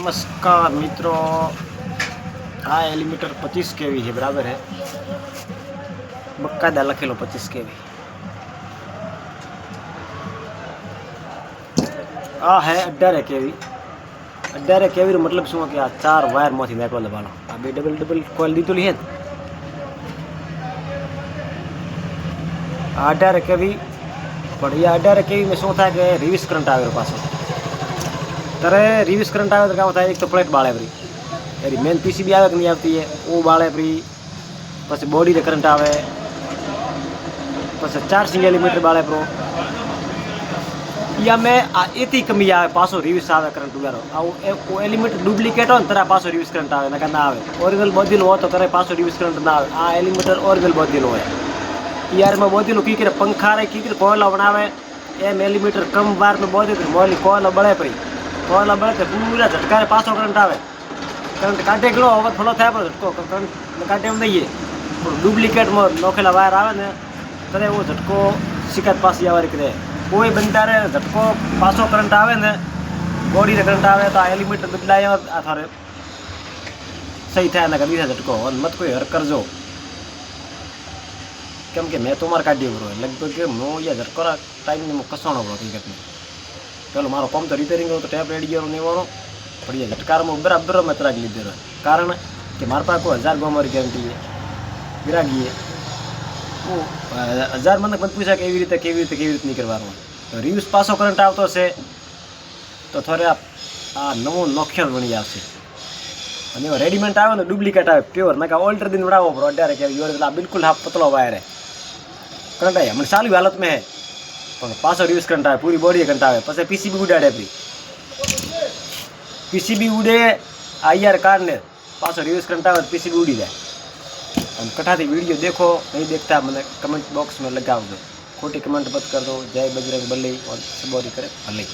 नमस्कार मित्रों, आ एलिमीटर 25 केवी है, बराबर है। बकायदा लखेलो 25 केवी। आ है 18 केवी। 18 केवी मतलब शू कि आ 4 वायर में नेटवर्क दबाणो। आ बे डबल डबल कॉइल दीधुली है। 18 केवी पण ये 18 केवी में शू थाय के रिवर्स करंट आवेलो पाछो। ત્યારે રિવર્સ કરંટ આવે તો કામ થાય, એક તો પ્લેટ બાળે ફરી એની મેન પીસીબી આવે કે નહીં આવતી है वो बाळे ફરી, પછી બોડીને કરંટ આવે, પછી ચાર્જિંગ એલિમેટર બાળે પ્રો या में आ एती कमी आवे पासो रिवर्स आवे करंट उगारो आ एलिमेटर डुप्लिकेट हो तरा पासो रिवर्स करंट आवे नका ना आवे। ओरिजिनल बदलेलो हो तो करे पासो रिवर्स करंट ना आवे। आ एलिमेटर ओरिजिनल बदलेलो है यार में बदलेलो की करे पंखा रे की करे कोयला बनावे एम एलिमेटर कम बार में बदले तो मोली कोयला बळे पड़ी कोयला बळे तो पूरा झटकारे पासो करंट आवे। करंट काटे गलो હવે થોડો થાય પણ झटको करंट काटे एम नहीं है। डुप्लिकेट में नोखेला वायर आवे ने तरे वो झटको शिकायत पास आवे करे कोई बनता रहे झटको पासो करंट आवे ने बॉडी रे करंट आवे तो आ एलिमेटर बदलाय आ थारे सही थाय ना कदी झटको मत कोई हर करजो केम के मैं तो मार काढ्यो बरो लगभग के मो या झटकोरा टाइम में कसोणो बरो हकीकत में पेलो मारो कम तो रिपेरिंग तो टेप रेडियो नहीं वालो पर ये झटकार में बराबर में तराग लीधो रहे कारण कि मार पास को 1000 गोमर गारंटी है गिरागी है वो 1000 मन मत पूछा केवी रीते नहीं करवानो। तो रिवर्स पासो करंट आवतो छे तो थोड़े आ नवो नोखेल बनी आवशे अने रेडीमेड आवे ने डुप्लिकेट आवे प्योर नका ऑल्टर दिन बनावो पर 18 के योर बिल्कुल हाफ पतलो वायर है करंट है मन चालू हालत में है पण पासो रिवर्स करंट आवे पूरी बॉडी करंट आवे पछे पीसीबी उडाड़े भी पीसीबी उड़े आईआर कार्ड ने पासो रिवर्स करंट आवे पीसीबी उड़ी जाए। कठाती वीडियो देखो नहीं देखता मैंने कमेंट बॉक्स में लगाओ दो खोटी कमेंट मत कर दो। जय बजरंग बली और सबोरी करे भले।